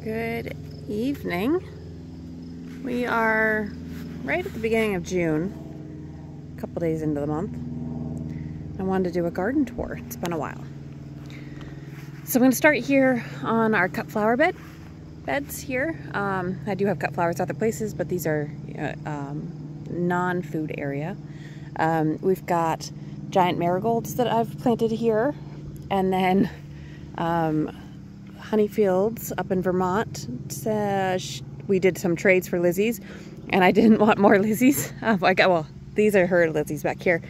Good evening. We are right at the beginning of June, a couple days into the month. I wanted to do a garden tour. It's been a while. So I'm going to start here on our cut flower beds here. I do have cut flowers other places, but these are non-food area. We've got giant marigolds that I've planted here, and then honeyfields up in Vermont. We did some trades for Lizzie's, and I didn't want more Lizzie's. These are her Lizzie's back here,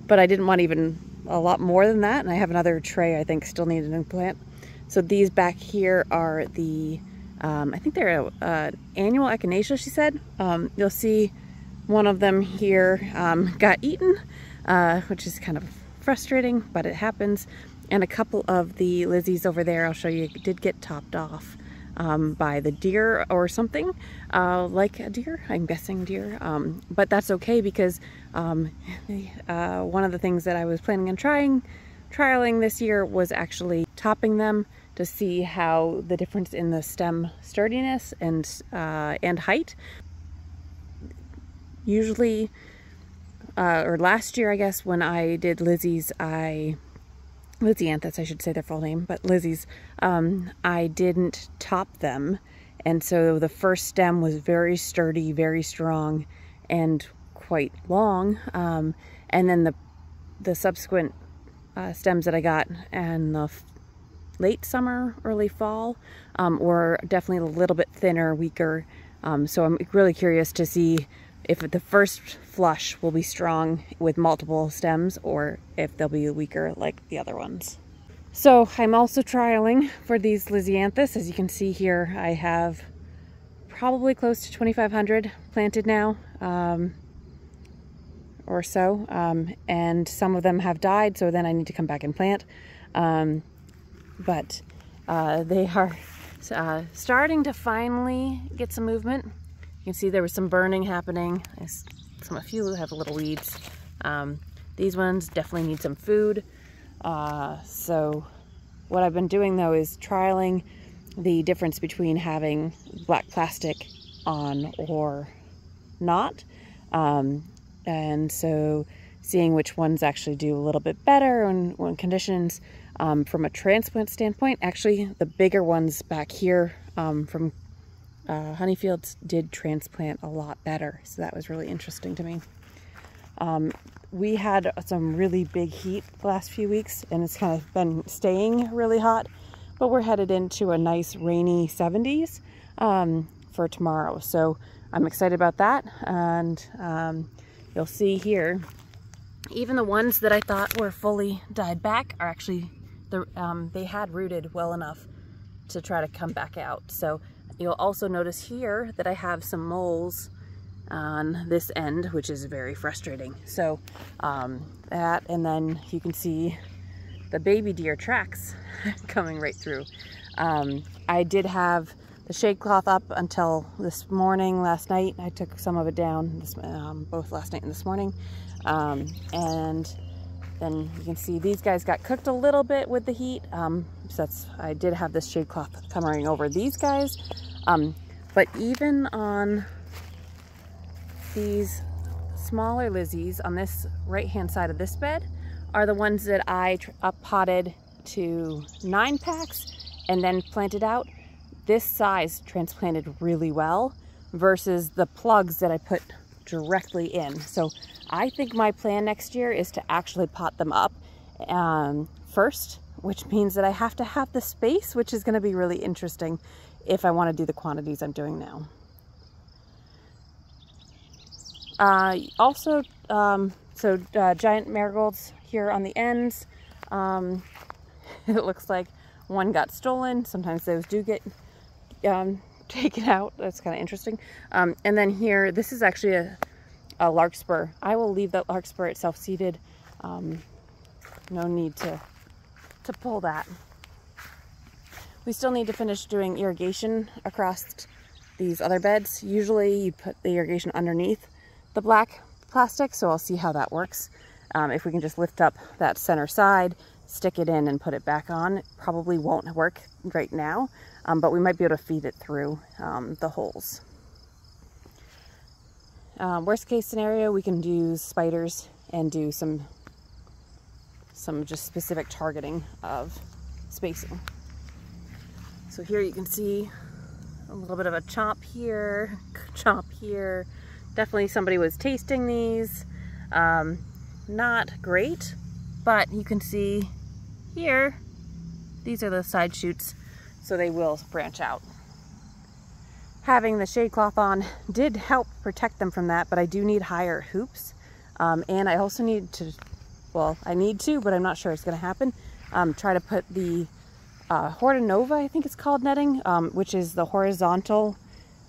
but I didn't want even a lot more than that, and I have another tray I think still needed to plant. So these back here are the, I think they're annual echinacea, she said. You'll see one of them here got eaten, which is kind of frustrating, but it happens. And a couple of the Lizzie's over there, I'll show you, did get topped off by the deer or something, like a deer, I'm guessing deer. But that's okay, because one of the things that I was planning on trialing this year was actually topping them to see how the difference in the stem sturdiness and height. Usually, or last year I guess, when I did Lizzie's, Lizzianthus, I should say their full name, but Lizzie's, I didn't top them, and so the first stem was very sturdy, very strong, and quite long, and then the subsequent stems that I got in the late summer, early fall, were definitely a little bit thinner, weaker, so I'm really curious to see if the first flush will be strong with multiple stems or if they'll be weaker like the other ones. So I'm also trialing for these Lizzianthus. As you can see here, I have probably close to 2,500 planted now, or so, and some of them have died, so then I need to come back and plant. But they are starting to finally get some movement. You can see there was some burning happening. A few have little weeds. These ones definitely need some food. So what I've been doing though is trialing the difference between having black plastic on or not. And so seeing which ones actually do a little bit better when conditions. From a transplant standpoint, actually the bigger ones back here from Honeyfields did transplant a lot better, so that was really interesting to me. We had some really big heat the last few weeks, and it's kind of been staying really hot, but we're headed into a nice rainy 70s for tomorrow, so I'm excited about that. And you'll see here, even the ones that I thought were fully died back are actually, they had rooted well enough to try to come back out. So you'll also notice here that I have some moles on this end, which is very frustrating. So that, and then you can see the baby deer tracks coming right through. I did have the shade cloth up until this morning, last night. I took some of it down, both last night and this morning. And then you can see these guys got cooked a little bit with the heat. So I did have this shade cloth covering over these guys. But even on these smaller Lizzie's on this right-hand side of this bed are the ones that I potted to 9 packs and then planted out. This size transplanted really well versus the plugs that I put directly in. So I think my plan next year is to actually pot them up first, which means that I have to have the space, which is going to be really interesting if I want to do the quantities I'm doing now. Also, giant marigolds here on the ends. It looks like one got stolen. Sometimes those do get taken out. That's kind of interesting. And then here, this is actually a larkspur. I will leave that larkspur itself seeded. No need to pull that. We still need to finish doing irrigation across these other beds. Usually you put the irrigation underneath the black plastic, so I'll see how that works. If we can just lift up that center side, stick it in and put it back on. It probably won't work right now, but we might be able to feed it through the holes. Worst case scenario, we can use spiders and do some just specific targeting of spacing. So here you can see a little bit of a chomp here, chomp here. Definitely somebody was tasting these. Not great, but you can see here, these are the side shoots, so they will branch out. Having the shade cloth on did help protect them from that, but I do need higher hoops. And I also need to, well, I need to, but I'm not sure it's gonna happen, try to put the Horta Nova, I think it's called, netting, which is the horizontal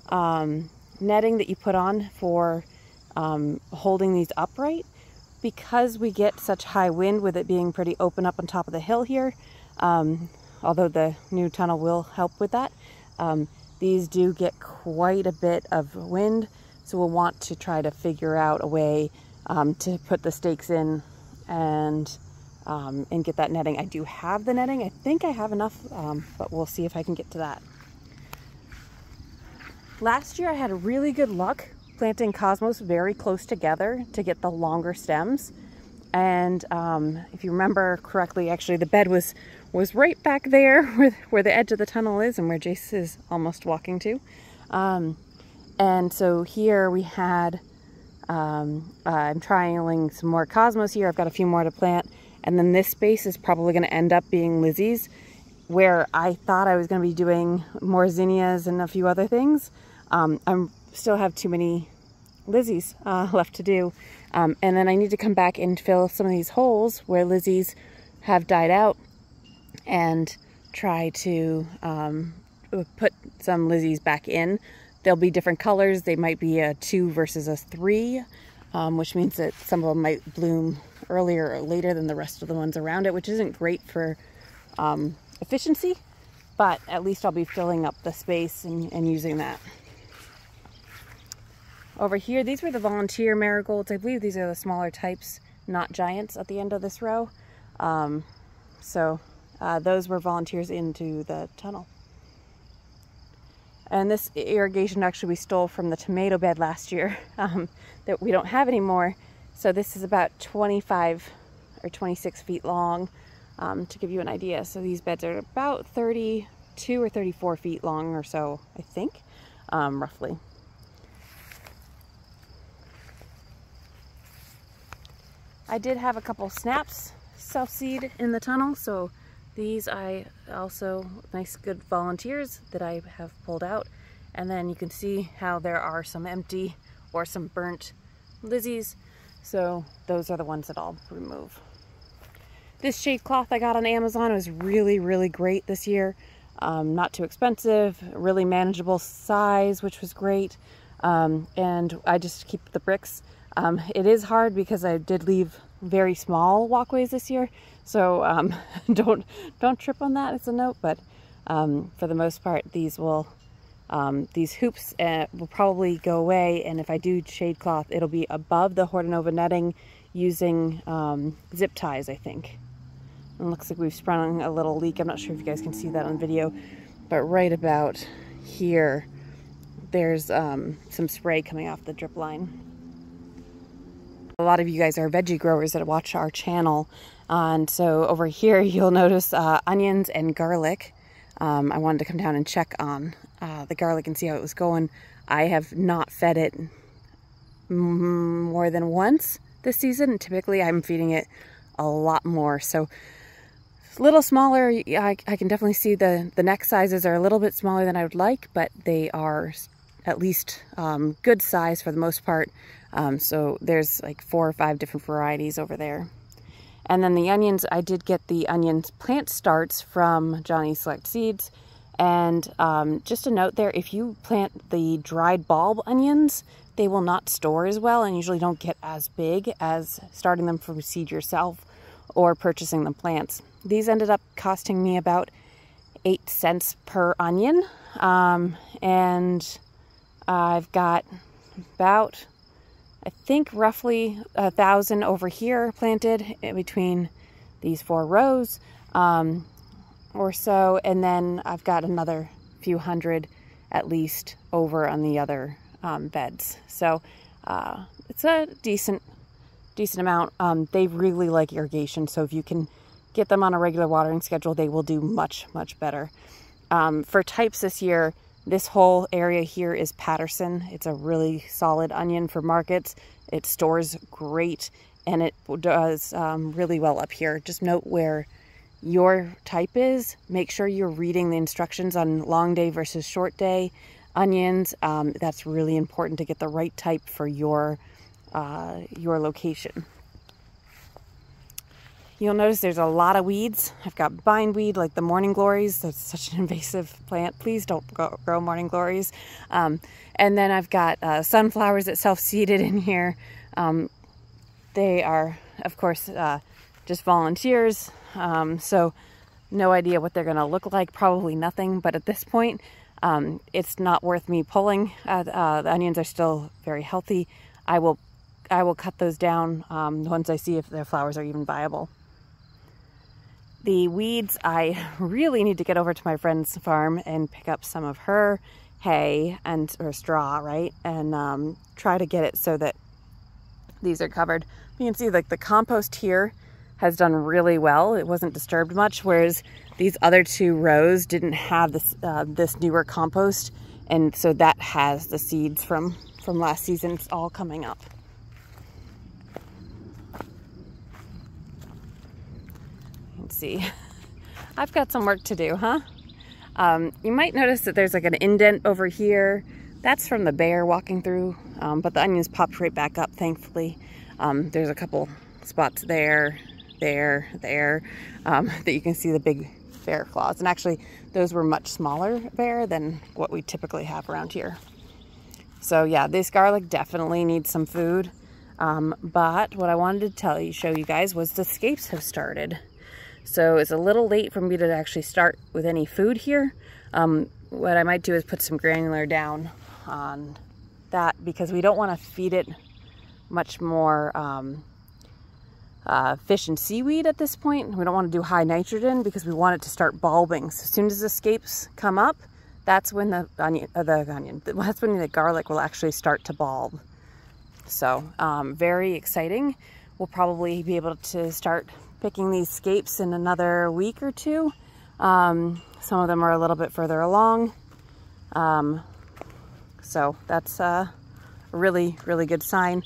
netting that you put on for holding these upright. Because we get such high wind with it being pretty open up on top of the hill here, although the new tunnel will help with that, these do get quite a bit of wind, so we'll want to try to figure out a way to put the stakes in and get that netting. I do have the netting. I think I have enough, but we'll see if I can get to that. Last year I had really good luck planting cosmos very close together to get the longer stems. And if you remember correctly, actually the bed was right back there where the edge of the tunnel is and where Jace is almost walking to. And so here we had, I'm triangling some more cosmos here. I've got a few more to plant. And then this space is probably going to end up being Lizzie's, where I thought I was going to be doing more zinnias and a few other things. I still have too many Lizzie's left to do. And then I need to come back and fill some of these holes where Lizzie's have died out and try to put some Lizzie's back in. They'll be different colors. They might be a 2 versus a 3, which means that some of them might bloom earlier or later than the rest of the ones around it, which isn't great for efficiency, but at least I'll be filling up the space and using that. Over here, these were the volunteer marigolds. I believe these are the smaller types, not giants, at the end of this row. Those were volunteers into the tunnel. And this irrigation actually we stole from the tomato bed last year that we don't have anymore. So this is about 25 or 26 feet long, to give you an idea. So these beds are about 32 or 34 feet long or so, I think, roughly. I did have a couple snaps self-seed in the tunnel, so these I also, nice good volunteers that I have pulled out. And then you can see how there are some empty or some burnt Lizzie's. So those are the ones that I'll remove. This shade cloth I got on Amazon was really, really great this year. Not too expensive, really manageable size, which was great. And I just keep the bricks. It is hard because I did leave very small walkways this year, so don't trip on that. It's a note, but for the most part, these hoops will probably go away, and if I do shade cloth, it'll be above the Horta Nova netting using zip ties, I think. And it looks like we've sprung a little leak. I'm not sure if you guys can see that on video, but right about here, there's some spray coming off the drip line. A lot of you guys are veggie growers that watch our channel, and so over here you'll notice onions and garlic. I wanted to come down and check on the garlic and see how it was going. I have not fed it more than once this season. Typically I'm feeding it a lot more, so a little smaller. I can definitely see the neck sizes are a little bit smaller than I would like, but they are at least good size for the most part. So there's like 4 or 5 different varieties over there. And then the onions, I did get the onions plant starts from Johnny Select Seeds. And just a note there, if you plant the dried bulb onions, they will not store as well and usually don't get as big as starting them from seed yourself or purchasing the plants. These ended up costing me about 8 cents per onion. And I've got about, I think, roughly 1,000 over here planted between these 4 rows or so, and then I've got another few hundred at least over on the other beds. So it's a decent amount. They really like irrigation, so if you can get them on a regular watering schedule, they will do much better. For types this year, this whole area here is Patterson. It's a really solid onion for markets. It stores great, and it does really well up here. Just note where your type is. Make sure you're reading the instructions on long day versus short day onions. That's really important to get the right type for your location. You'll notice there's a lot of weeds. I've got bindweed like the morning glories. That's such an invasive plant. Please don't grow morning glories. And then I've got sunflowers that self-seeded in here. They are, of course, just volunteers. So no idea what they're going to look like. Probably nothing. But at this point, it's not worth me pulling. The onions are still very healthy. I will cut those down once I see if their flowers are even viable. The weeds, I really need to get over to my friend's farm and pick up some of her hay or straw, right? And try to get it so that these are covered. You can see like the compost here has done really well. It wasn't disturbed much, whereas these other 2 rows didn't have this newer compost, and so that has the seeds from last season all coming up. See, I've got some work to do, huh? You might notice that there's like an indent over here. That's from the bear walking through, but the onions popped right back up, thankfully. There's a couple spots there, that you can see the big bear claws. And actually, those were much smaller bear than what we typically have around here. So yeah, this garlic definitely needs some food. But what I wanted to show you guys was the scapes have started. So it's a little late for me to actually start with any food here. What I might do is put some granular down on that, because we don't want to feed it much more fish and seaweed at this point. We don't want to do high nitrogen because we want it to start bulbing. So as soon as the scapes come up, that's when that's when the garlic will actually start to bulb. So very exciting. We'll probably be able to start picking these scapes in another week or 2. Some of them are a little bit further along. So that's a really good sign.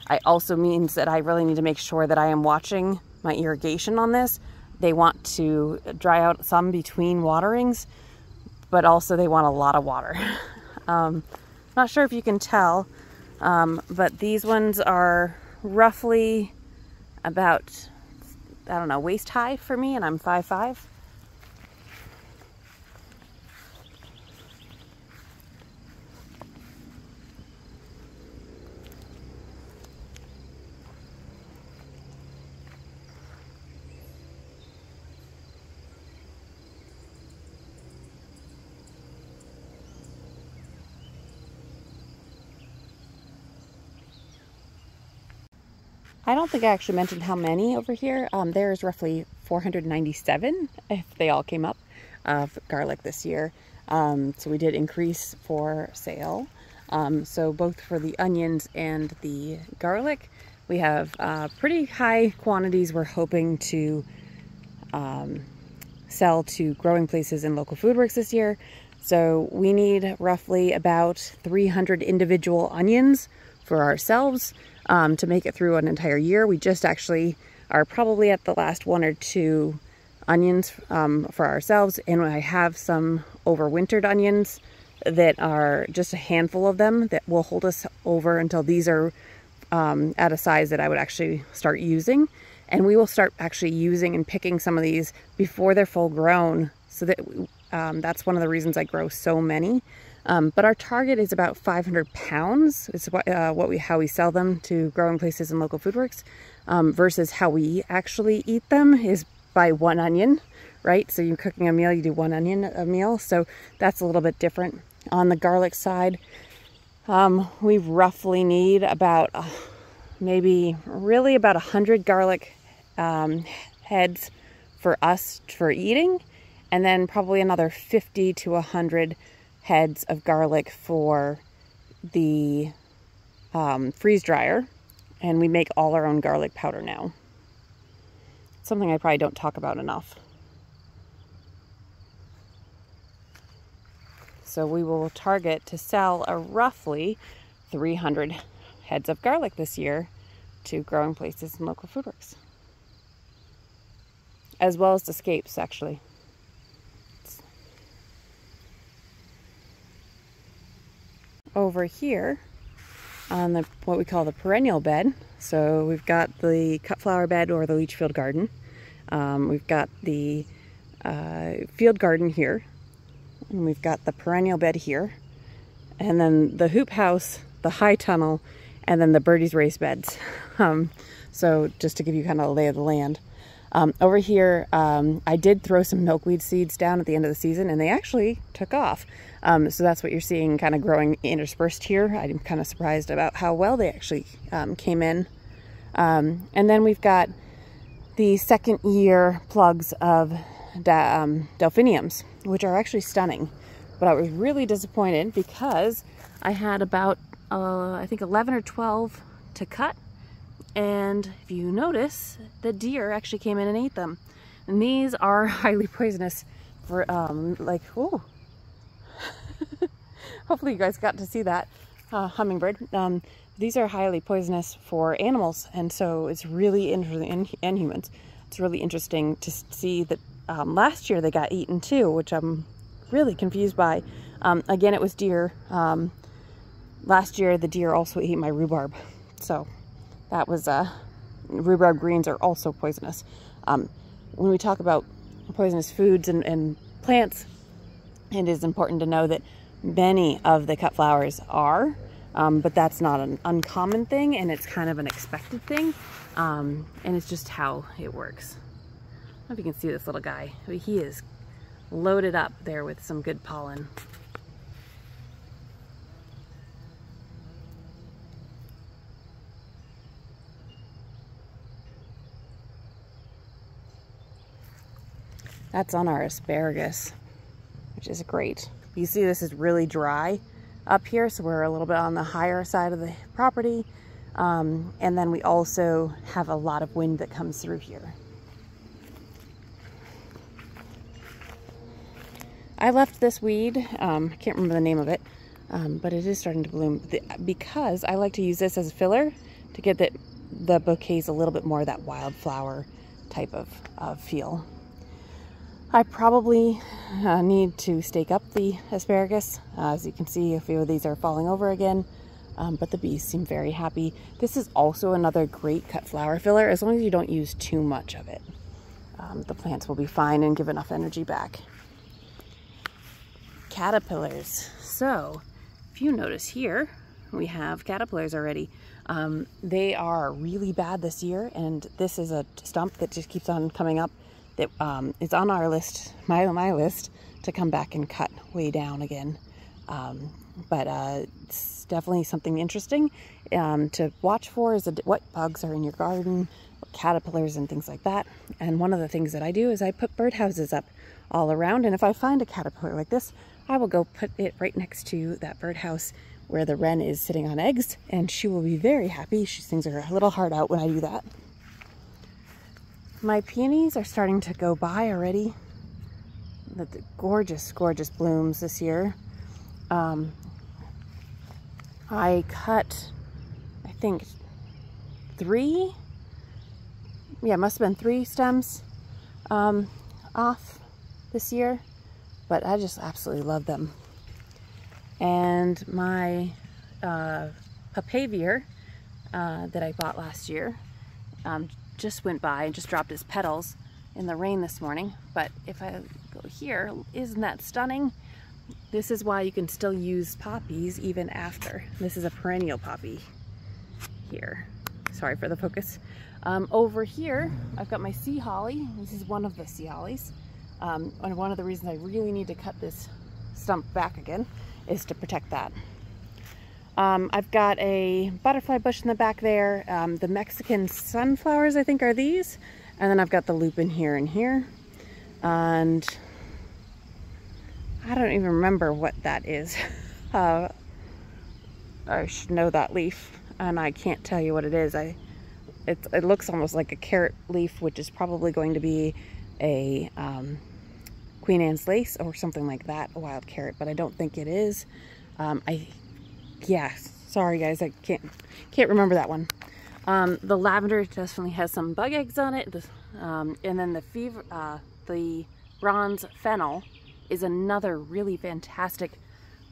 It also means that I really need to make sure that I am watching my irrigation on this. They want to dry out some between waterings, but also they want a lot of water. Not sure if you can tell, but these ones are roughly about, I don't know, waist high for me, and I'm 5'5". I don't think I actually mentioned how many over here. There's roughly 497, if they all came up, of garlic this year. So we did increase for sale. So both for the onions and the garlic, we have pretty high quantities we're hoping to sell to growing places and local food works this year. So we need roughly about 300 individual onions for ourselves to make it through an entire year. We just actually are probably at the last 1 or 2 onions for ourselves, and I have some overwintered onions that are just a handful of them that will hold us over until these are at a size that I would actually start using. And we will start actually using and picking some of these before they're full grown, so that that's one of the reasons I grow so many. But our target is about 500 pounds. It's how we sell them to growing places and local food works, versus how we actually eat them is by 1 onion, right? So you're cooking a meal, you do 1 onion a meal. So that's a little bit different. On the garlic side, we roughly need about maybe really about 100 garlic heads for us for eating, and then probably another 50 to 100 heads of garlic for the freeze dryer. And we make all our own garlic powder now. Something I probably don't talk about enough. So we will target to sell a roughly 300 heads of garlic this year to growing places and local food works. As well as to Scapes, actually. Over here on the what we call the perennial bed, so we've got the cut flower bed or the leach field garden. We've got the field garden here, and we've got the perennial bed here, and then the hoop house, the high tunnel, and then the birdies raised beds. So just to give you kind of a lay of the land. Over here, I did throw some milkweed seeds down at the end of the season, and they actually took off. So that's what you're seeing kind of growing interspersed here. I'm kind of surprised about how well they actually came in. And then we've got the second year plugs of delphiniums, which are actually stunning. But I was really disappointed because I had about, I think 11 or 12 to cut. And if you notice, the deer actually came in and ate them. And these are highly poisonous for, like, ooh. Hopefully you guys got to see that hummingbird. These are highly poisonous for animals, and so it's really interesting, and humans. It's really interesting to see that last year they got eaten too, which I'm really confused by. Again, it was deer. Last year the deer also ate my rhubarb. So that was, rhubarb greens are also poisonous. When we talk about poisonous foods and plants, it is important to know that many of the cut flowers are, but that's not an uncommon thing, and it's kind of an expected thing, and it's just how it works. I don't know if you can see this little guy. He is loaded up there with some good pollen. That's on our asparagus, which is great. You see this is really dry up here, so we're a little bit on the higher side of the property. And then we also have a lot of wind that comes through here. I left this weed, I can't remember the name of it, but it is starting to bloom because I like to use this as a filler to get the bouquets a little bit more of that wildflower type of feel. I probably need to stake up the asparagus. As you can see, a few of these are falling over again, but the bees seem very happy. This is also another great cut flower filler, as long as you don't use too much of it. The plants will be fine and give enough energy back. Caterpillars. So, if you notice here, we have caterpillars already. They are really bad this year, and this is a stump that just keeps on coming up. That is on our list, my list, to come back and cut way down again. But it's definitely something interesting to watch for, is what bugs are in your garden, caterpillars and things like that. And one of the things that I do is I put birdhouses up all around, and if I find a caterpillar like this, I will go put it right next to that birdhouse where the wren is sitting on eggs, and she will be very happy. She sings her little heart out when I do that. My peonies are starting to go by already. The gorgeous, gorgeous blooms this year. I cut, I think, it must have been 3 stems off this year, but I just absolutely love them. And my papaver that I bought last year just went by and just dropped his petals in the rain this morning. But if I go here, isn't that stunning? This is why you can still use poppies even after. This is a perennial poppy here. Sorry for the focus. Over here, I've got my sea holly. This is one of the sea hollies. And one of the reasons I really need to cut this stump back again is to protect that. I've got a butterfly bush in the back there. The Mexican sunflowers, I think, are these. And then I've got the lupin here and here. And I don't even remember what that is. I should know that leaf, and I can't tell you what it is. It looks almost like a carrot leaf, which is probably going to be a Queen Anne's lace or something like that, a wild carrot, but I don't think it is. Yeah, sorry guys, I can't remember that one. The lavender definitely has some bug eggs on it. And then the bronze fennel is another really fantastic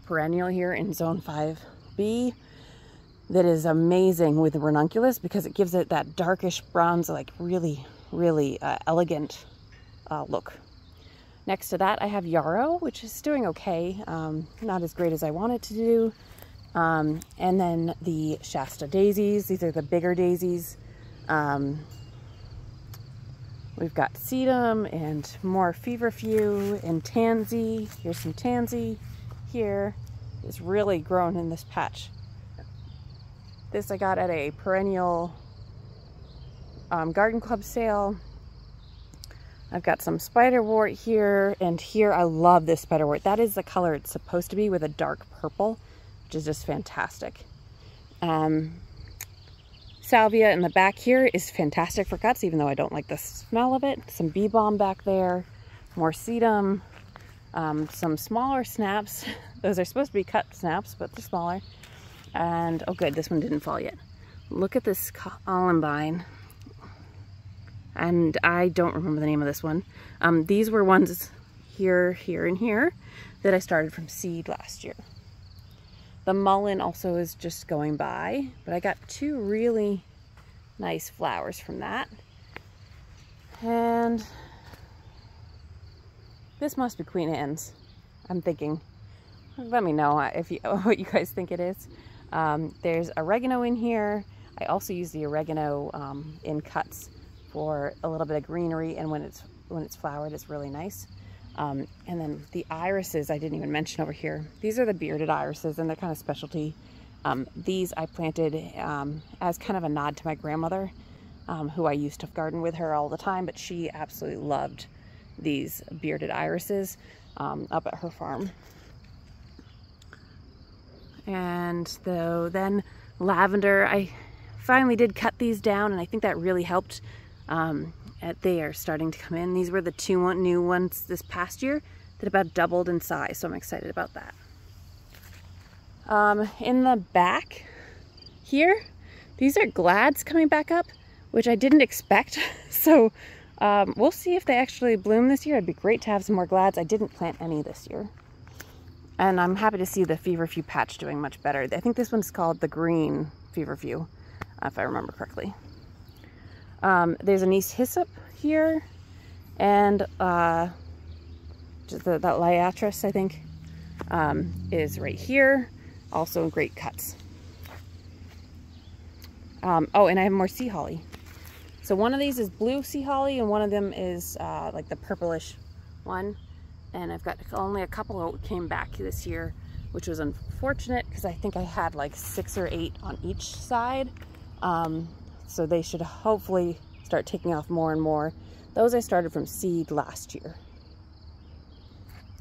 perennial here in Zone 5B that is amazing with the ranunculus because it gives it that darkish bronze, like really elegant look. Next to that I have yarrow, which is doing okay, not as great as I want it to do. And then the Shasta daisies. These are the bigger daisies. We've got sedum and more feverfew and tansy. Here's some tansy here. It's really grown in this patch. This I got at a perennial garden club sale. I've got some spiderwort here, and here I love this spiderwort. That is the color it's supposed to be, with a dark purple, which is just fantastic. Salvia in the back here is fantastic for cuts, even though I don't like the smell of it. Some bee balm back there, more sedum, some smaller snaps. Those are supposed to be cut snaps, but they're smaller. And oh good, this one didn't fall yet. Look at this columbine. And I don't remember the name of this one. These were ones here, here, and here that I started from seed last year. The mullein also is just going by, but I got two really nice flowers from that. And this must be Queen Anne's, I'm thinking. Let me know if what you guys think it is. There's oregano in here. I also use the oregano in cuts for a little bit of greenery, and when it's flowered, it's really nice. And then the irises I didn't even mention over here. These are the bearded irises, and they're kind of specialty. These I planted as kind of a nod to my grandmother, who I used to garden with her all the time, but she absolutely loved these bearded irises up at her farm. And then lavender, I finally did cut these down, and I think that really helped. They are starting to come in. These were the two new ones this past year that about doubled in size, so I'm excited about that. In the back here, these are glads coming back up, which I didn't expect. So we'll see if they actually bloom this year. It'd be great to have some more glads. I didn't plant any this year. And I'm happy to see the feverfew patch doing much better. I think this one's called the green feverfew, if I remember correctly. There's an East Hyssop here, and that Liatris, I think, is right here, also in great cuts. Oh, and I have more sea holly. So one of these is blue sea holly, and one of them is like the purplish one. And I've got only a couple that came back this year, which was unfortunate because I think I had like 6 or 8 on each side. So they should hopefully start taking off more and more. Those I started from seed last year.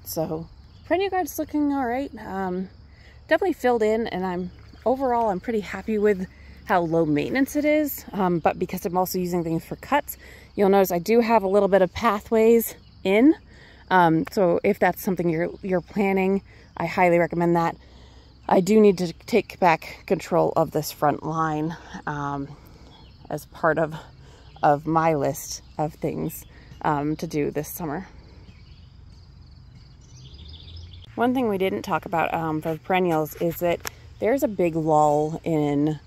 So perennial garden's looking all right. Definitely filled in, and overall I'm pretty happy with how low maintenance it is. But because I'm also using things for cuts, you'll notice I do have a little bit of pathways in. So if that's something you're planning, I highly recommend that. I do need to take back control of this front line as part of my list of things to do this summer. One thing we didn't talk about for the perennials is that there's a big lull in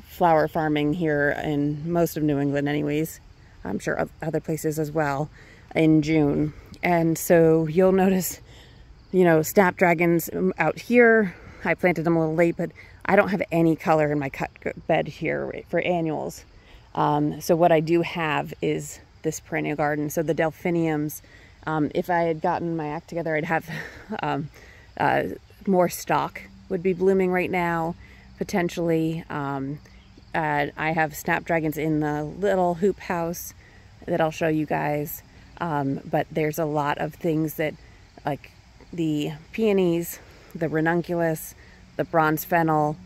flower farming here in most of New England anyways. I'm sure other places as well, in June. And so you'll notice, you know, snapdragons out here. I planted them a little late, but I don't have any color in my cut bed here for annuals. So what I do have is this perennial garden. So the delphiniums, if I had gotten my act together, I'd have more stock would be blooming right now, potentially. I have snapdragons in the little hoop house. that I'll show you guys. But there's a lot of things that, like the peonies, the ranunculus, the bronze fennel,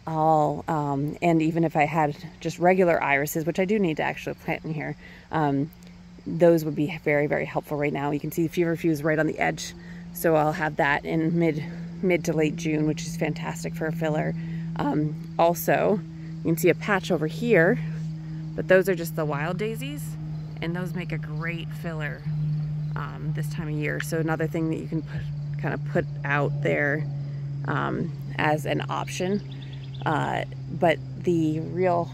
all, and even if I had just regular irises, which I do need to actually plant in here, those would be very, very helpful right now. You can see the feverfew is right on the edge, so I'll have that in mid to late June, which is fantastic for a filler. Also, you can see a patch over here, but those are just the wild daisies, and those make a great filler this time of year. So another thing that you can kind of put out there as an option. But the real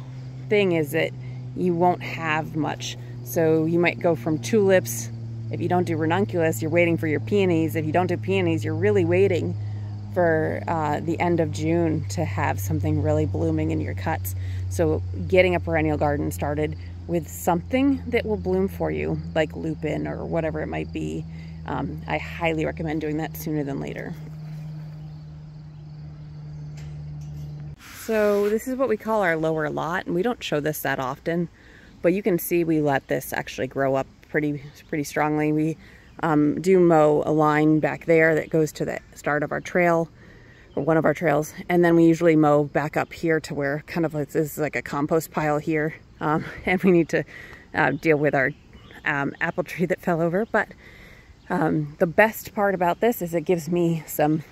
thing is that you won't have much. So you might go from tulips. If you don't do ranunculus, you're waiting for your peonies. If you don't do peonies, you're really waiting for the end of June to have something really blooming in your cuts. So getting a perennial garden started with something that will bloom for you, like lupin or whatever it might be, I highly recommend doing that sooner than later. So this is what we call our lower lot, and we don't show this that often, but you can see we let this actually grow up pretty strongly. We do mow a line back there that goes to the start of our trail, or one of our trails, and then we usually mow back up here to where kind of like, this is like a compost pile here, and we need to deal with our apple tree that fell over. But the best part about this is it gives me some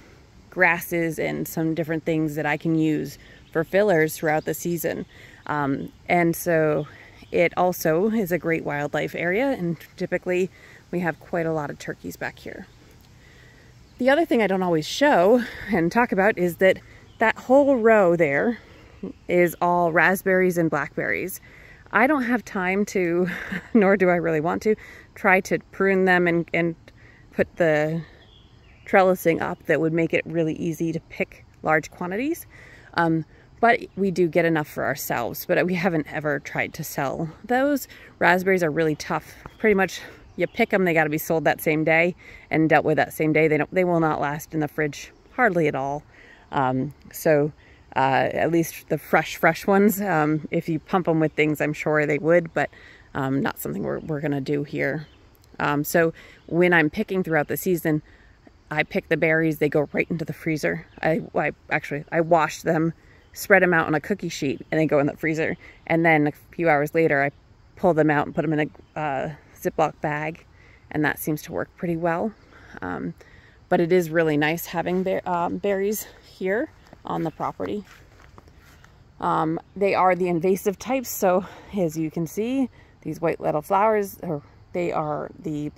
grasses and some different things that I can use for fillers throughout the season. And so it also is a great wildlife area, and typically we have quite a lot of turkeys back here. The other thing I don't always show and talk about is that that whole row there is all raspberries and blackberries. I don't have time to, nor do I really want to, try to prune them and put the trellising up that would make it really easy to pick large quantities. But we do get enough for ourselves, but we haven't ever tried to sell those. Raspberries are really tough. Pretty much you pick them, they got to be sold that same day and dealt with that same day. They will not last in the fridge hardly at all. At least the fresh ones, if you pump them with things, I'm sure they would, but not something we're gonna do here. So when I'm picking throughout the season, I pick the berries, they go right into the freezer. I wash them, spread them out on a cookie sheet, and they go in the freezer. And then a few hours later, I pull them out and put them in a Ziploc bag, and that seems to work pretty well. But it is really nice having berries here on the property. They are the invasive types, so as you can see, these white little flowers, they are the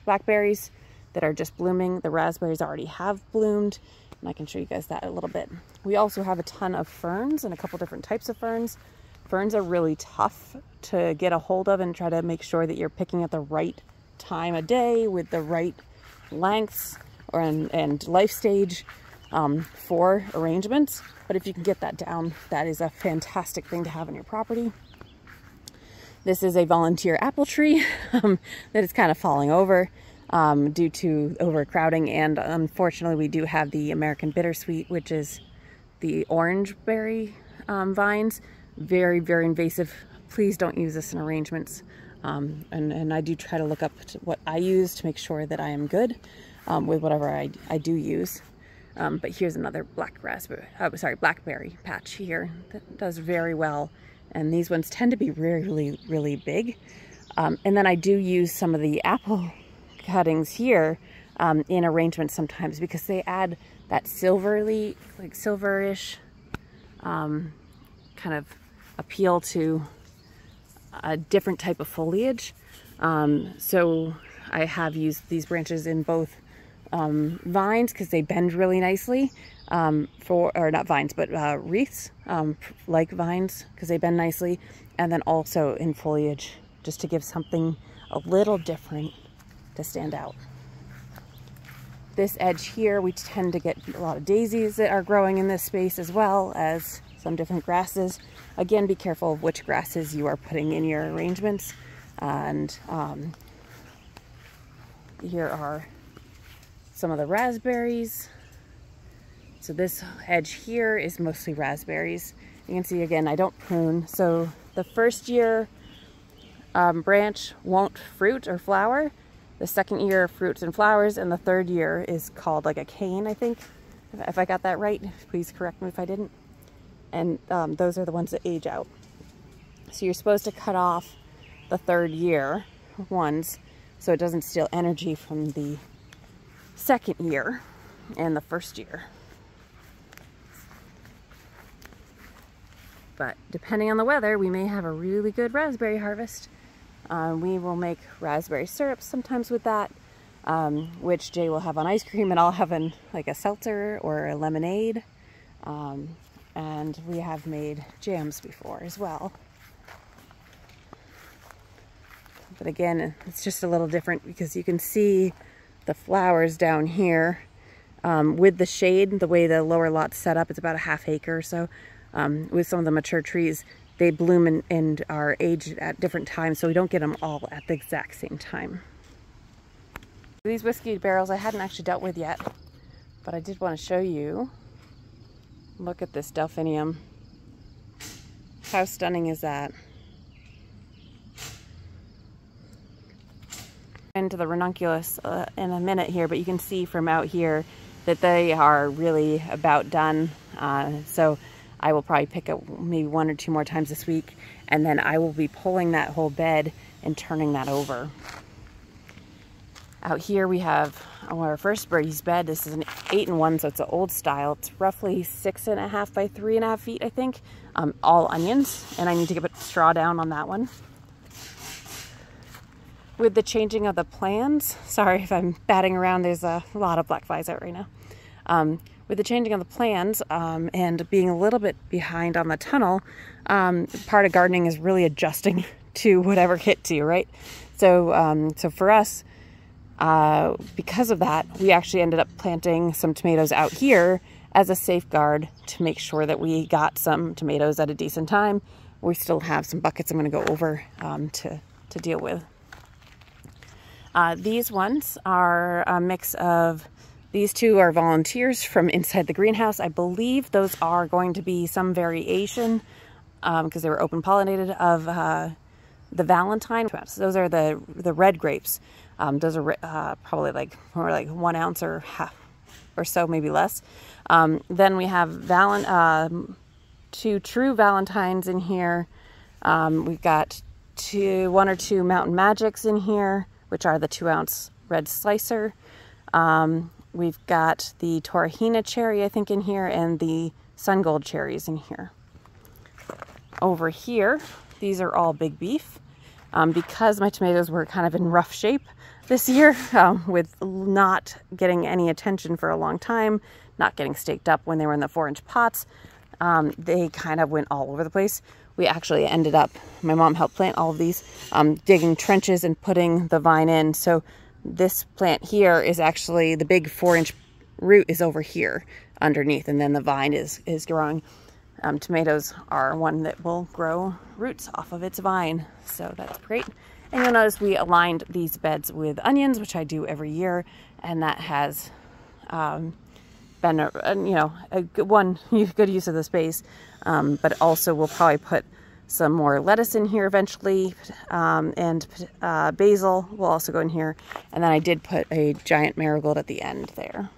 blackberries that are just blooming. The raspberries already have bloomed, and I can show you guys that a little bit. We also have a ton of ferns and a couple different types of ferns. Ferns are really tough to get a hold of and try to make sure that you're picking at the right time of day with the right lengths and life stage for arrangements. But if you can get that down, that is a fantastic thing to have on your property. This is a volunteer apple tree that is kind of falling over due to overcrowding, and unfortunately we do have the American bittersweet, which is the orange berry vines. Very, very invasive. Please don't use this in arrangements. And I do try to look up what I use to make sure that I am good with whatever I do use. But here's another blackberry patch here that does very well. And these ones tend to be really, really big. And then I do use some of the apple cuttings here in arrangements sometimes, because they add that silverish kind of appeal to a different type of foliage. So I have used these branches in both vines because they bend really nicely, or not vines, but wreaths, like vines, because they bend nicely, and then also in foliage, just to give something a little different to stand out. This edge here, we tend to get a lot of daisies that are growing in this space, as well as some different grasses. Again, be careful of which grasses you are putting in your arrangements. And here are some of the raspberries. So this edge here is mostly raspberries. You can see, again, I don't prune. So the first year branch won't fruit or flower. The second year fruits and flowers, and the third year is called like a cane, I think. If I got that right, please correct me if I didn't. And those are the ones that age out. So you're supposed to cut off the third year ones so it doesn't steal energy from the second year and the first year. But depending on the weather, we may have a really good raspberry harvest. We will make raspberry syrup sometimes with that, which Jay will have on ice cream, and I'll have in like a seltzer or a lemonade. And we have made jams before as well. But again, it's just a little different because you can see the flowers down here with the shade. The way the lower lot's set up, it's about a ½ acre or so. With some of the mature trees, they bloom and are aged at different times, so we don't get them all at the exact same time. These whiskey barrels I hadn't actually dealt with yet, but I did want to show you. Look at this delphinium. How stunning is that? Into the ranunculus in a minute here, but you can see from out here that they are really about done. So I will probably pick up maybe 1 or 2 more times this week, and then I will be pulling that whole bed and turning that over. Out here we have our first raised bed. This is an 8-in-1, so it's an old style. It's roughly 6.5 by 3.5 feet, I think. All onions, and I need to get straw down on that one. With the changing of the plans, sorry if I'm batting around, there's a lot of black flies out right now. With the changing of the plans and being a little bit behind on the tunnel, part of gardening is really adjusting to whatever hits you, right? So, so for us, because of that, we actually ended up planting some tomatoes out here as a safeguard to make sure that we got some tomatoes at a decent time. We still have some buckets I'm going to go over to deal with. These ones are a mix of, these two are volunteers from inside the greenhouse. I believe those are going to be some variation, because they were open pollinated, of the Valentine. Those are the red grapes. Those are probably like more like 1 ounce or half or so, maybe less. Then we have 2 true Valentines in here. We've got 1 or 2 Mountain Magics in here, which are the 2-ounce red slicer. We've got the Torahina cherry, I think, in here, and the Sun Gold cherries in here. Over here, these are all big beef. Because my tomatoes were kind of in rough shape this year, with not getting any attention for a long time, not getting staked up when they were in the 4-inch pots, they kind of went all over the place. We actually ended up, my mom helped plant all of these, digging trenches and putting the vine in. So this plant here is actually, the big 4-inch root is over here underneath, and then the vine is growing. Tomatoes are one that will grow roots off of its vine, so that's great. And you'll notice we aligned these beds with onions, which I do every year, and that has been a good use of the space. But also we'll probably put some more lettuce in here eventually, and basil will also go in here. And then I did put a giant marigold at the end there.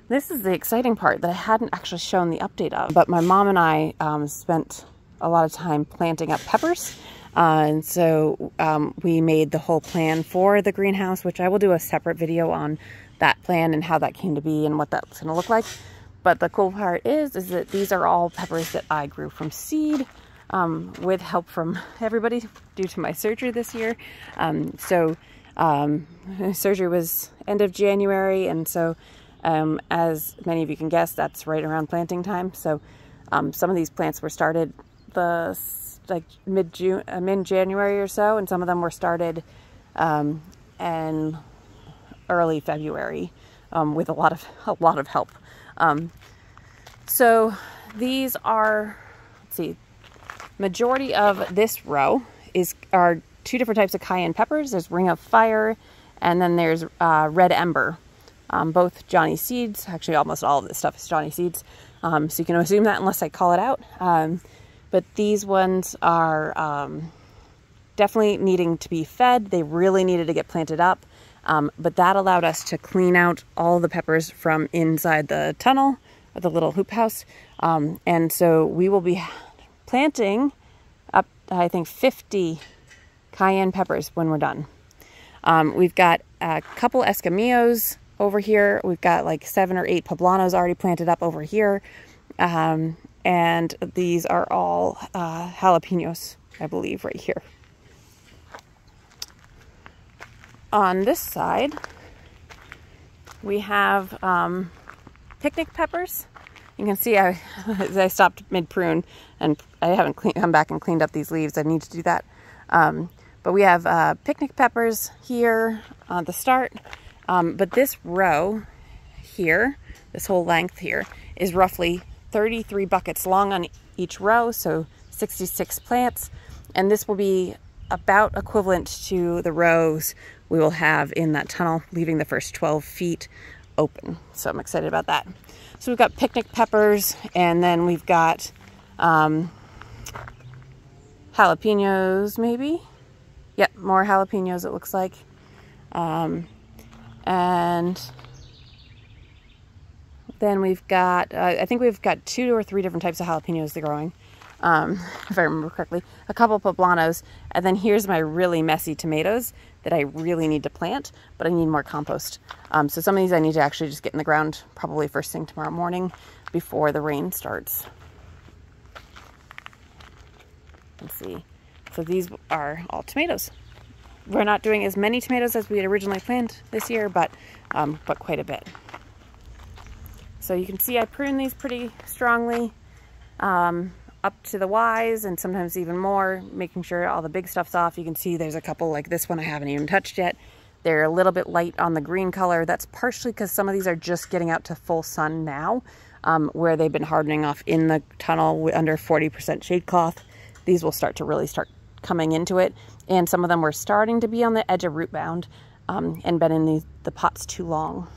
This is the exciting part that I hadn't actually shown the update of, but my mom and I spent a lot of time planting up peppers. And so we made the whole plan for the greenhouse, which I will do a separate video on that plan and how that came to be and what that's going to look like. But the cool part is that these are all peppers that I grew from seed, with help from everybody due to my surgery this year. Surgery was end of January, and so as many of you can guess, that's right around planting time. So some of these plants were started mid-January or so, and some of them were started in early February with a lot of help. So these are, let's see, majority of this row are 2 different types of cayenne peppers. There's Ring of Fire, and then there's Red Ember. Both Johnny Seeds. Actually, almost all of this stuff is Johnny Seeds. So you can assume that unless I call it out. But these ones are definitely needing to be fed. They really needed to get planted up. But that allowed us to clean out all the peppers from inside the tunnel, or the little hoop house. And so we will be planting up, I think, 50 cayenne peppers when we're done. We've got a couple escamillos over here. We've got like 7 or 8 poblanos already planted up over here. And these are all jalapenos, I believe, right here. On this side, we have picnic peppers. You can see I stopped mid-prune, and I haven't come back and cleaned up these leaves. I need to do that. But we have picnic peppers here at the start. But this row here, this whole length here, is roughly 33 buckets long on each row, so 66 plants. And this will be about equivalent to the rows we will have in that tunnel, leaving the first 12 feet open. So I'm excited about that. So we've got picnic peppers, and then we've got jalapenos, maybe? Yep, more jalapenos it looks like. And then we've got, I think we've got 2 or 3 different types of jalapenos they're growing. If I remember correctly, a couple poblanos, and then here's my really messy tomatoes that I really need to plant, but I need more compost. So some of these I need to actually just get in the ground probably first thing tomorrow morning before the rain starts. Let's see. So these are all tomatoes. We're not doing as many tomatoes as we had originally planned this year, but quite a bit. So you can see I prune these pretty strongly. Up to the Ys and sometimes even more, making sure all the big stuff's off. You can see there's a couple like this one I haven't even touched yet. They're a little bit light on the green color. That's partially because some of these are just getting out to full sun now, where they've been hardening off in the tunnel under 40% shade cloth. These will start to really start coming into it. And some of them were starting to be on the edge of root bound and been in the pots too long.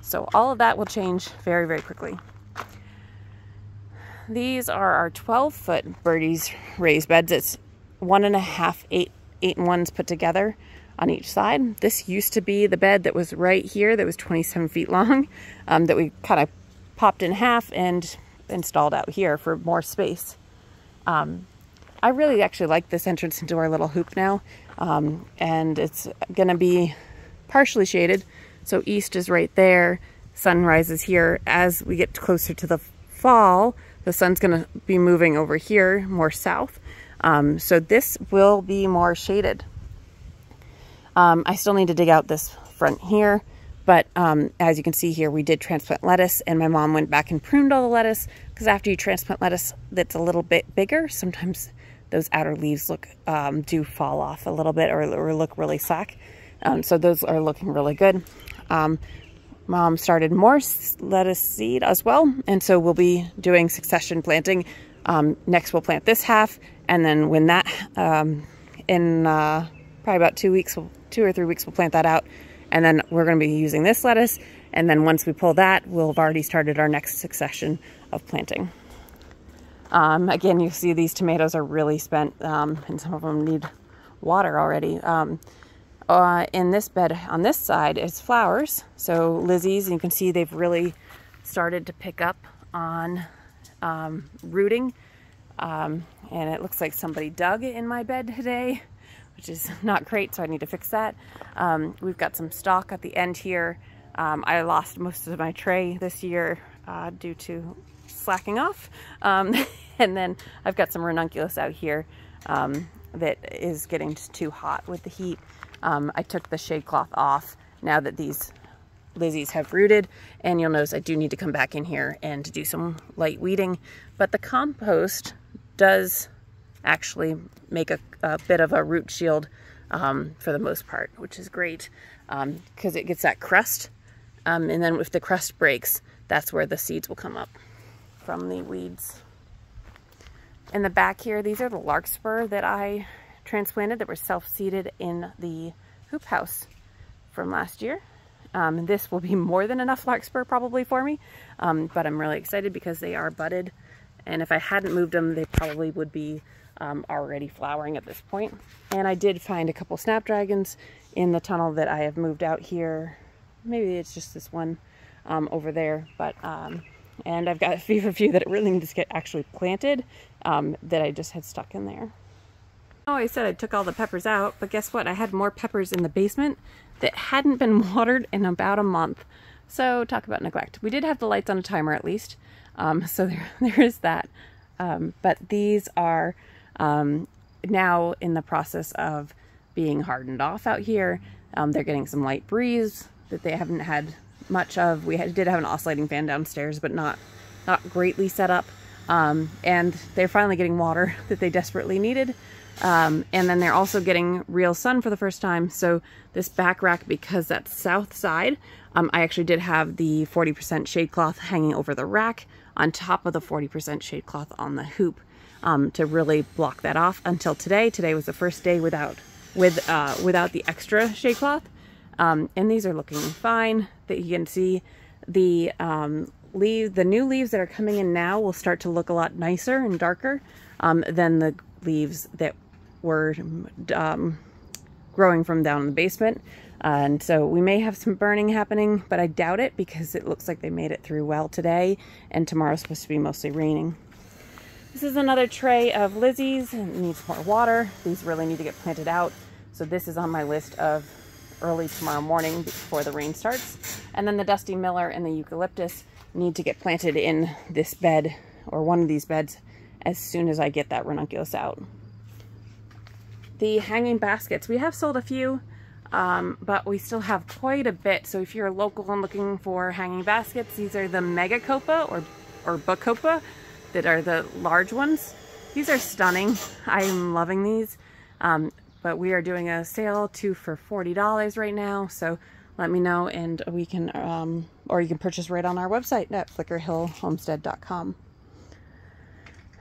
So all of that will change very, very quickly. These are our 12-foot Birdies raised beds. It's 1.5 8-in-1s put together on each side. This used to be the bed that was right here that was 27 feet long, that we kind of popped in half and installed out here for more space. I really actually like this entrance into our little hoop now, and it's going to be partially shaded. So east is right there, sun rises here. As we get closer to the fall, the sun's going to be moving over here more south. So this will be more shaded. I still need to dig out this front here, but as you can see here, we did transplant lettuce, and my mom went back and pruned all the lettuce, because after you transplant lettuce that's a little bit bigger, sometimes those outer leaves do fall off a little bit or look really slack. So those are looking really good. Mom started more lettuce seed as well, and so we'll be doing succession planting. Next we'll plant this half, and then when that, in probably about 2 or 3 weeks, we'll plant that out, and then we're going to be using this lettuce, and then once we pull that, we'll have already started our next succession of planting. Again, you see these tomatoes are really spent, and some of them need water already. In this bed on this side is flowers, so Lizzie's, and you can see they've really started to pick up on rooting, and it looks like somebody dug in my bed today, which is not great, so I need to fix that. We've got some stalk at the end here. I lost most of my tray this year due to slacking off, and then I've got some ranunculus out here that is getting too hot with the heat. I took the shade cloth off now that these Lizzies have rooted, and you'll notice I do need to come back in here and to do some light weeding, but the compost does actually make a bit of a root shield for the most part, which is great because it gets that crust, and then if the crust breaks, that's where the seeds will come up from the weeds. In the back here, these are the larkspur that I transplanted that were self-seeded in the hoop house from last year. This will be more than enough larkspur probably for me, but I'm really excited because they are budded And if I hadn't moved them, they probably would be already flowering at this point. And I did find a couple snapdragons in the tunnel that I have moved out here. Maybe it's just this one over there, but and I've got a few that really need to get actually planted that I just had stuck in there. Oh, I said I took all the peppers out, but guess what? I had more peppers in the basement that hadn't been watered in about a month. So talk about neglect. We did have the lights on a timer at least, so there is that. But these are now in the process of being hardened off out here. They're getting some light breeze that they haven't had much of. We did have an oscillating fan downstairs, but not greatly set up. And they're finally getting water that they desperately needed. And then they're also getting real sun for the first time. So this back rack, because that's south side, I actually did have the 40% shade cloth hanging over the rack on top of the 40% shade cloth on the hoop to really block that off until today. Today was the first day without the extra shade cloth. And these are looking fine. That you can see the the new leaves that are coming in now will start to look a lot nicer and darker than the leaves that were growing from down in the basement. And so we may have some burning happening, but I doubt it because it looks like they made it through well today, and tomorrow's supposed to be mostly raining. This is another tray of Lizzies. It needs more water. These really need to get planted out. So this is on my list of early tomorrow morning before the rain starts. And then the Dusty Miller and the Eucalyptus need to get planted in this bed, or one of these beds, as soon as I get that ranunculus out. The hanging baskets, we have sold a few, but we still have quite a bit. So if you're local and looking for hanging baskets, these are the Mega Copa or Bacopa that are the large ones. These are stunning. I am loving these. But we are doing a sale, 2 for $40 right now. So let me know, and we can, or you can purchase right on our website at flickerhillhomestead.com.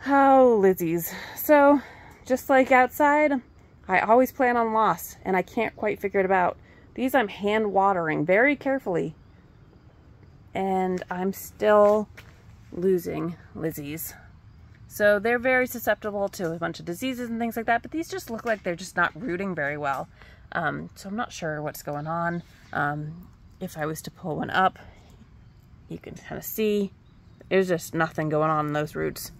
Oh, Lizzies. So just like outside, I always plan on loss, and I can't quite figure it out. These I'm hand watering very carefully, and I'm still losing Lizzies. So they're very susceptible to a bunch of diseases and things like that, but these just look like they're just not rooting very well. So I'm not sure what's going on. If I was to pull one up, you can kind of see there's just nothing going on in those roots.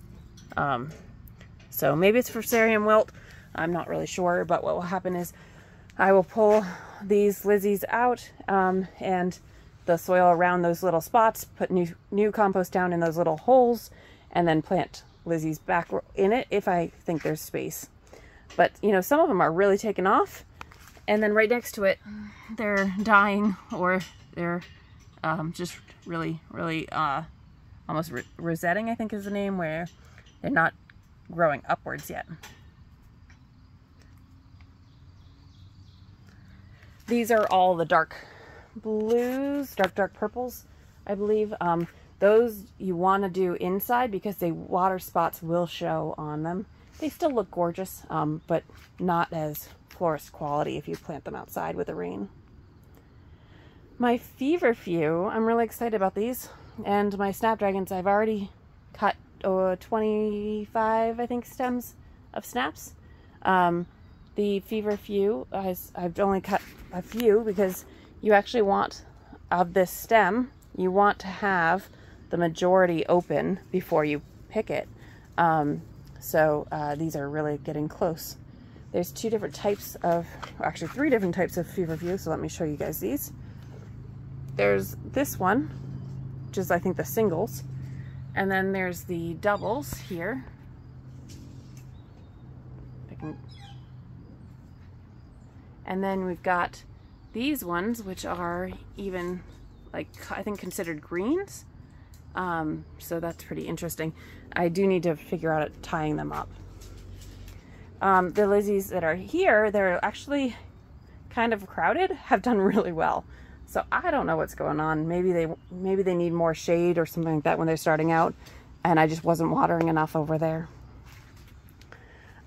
So maybe it's Fusarium wilt. I'm not really sure, but what will happen is I will pull these Lizzies out and the soil around those little spots, put new compost down in those little holes, and then plant Lizzies back in it if I think there's space. But you know, some of them are really taking off, and then right next to it they're dying, or they're just really almost rosetting, I think is the name, where they're not growing upwards yet. These are all the dark blues, dark purples, I believe. Those you want to do inside because the water spots will show on them. They still look gorgeous, but not as florist quality if you plant them outside with the rain. My feverfew, I'm really excited about these. And my snapdragons, I've already cut 25, I think, stems of snaps. The feverfew, I've only cut a few because you actually want, of this stem, you want to have the majority open before you pick it. So these are really getting close. There's 2 different types of, actually 3 different types of feverfew, so let me show you guys these. There's this one, which is I think the singles, and then there's the doubles here. And then we've got these ones, which are even, like, I think considered greens. So that's pretty interesting. I do need to figure out tying them up. The Lizzies that are here, they're actually kind of crowded, have done really well. So I don't know what's going on. Maybe they need more shade or something like that when they're starting out, and I just wasn't watering enough over there.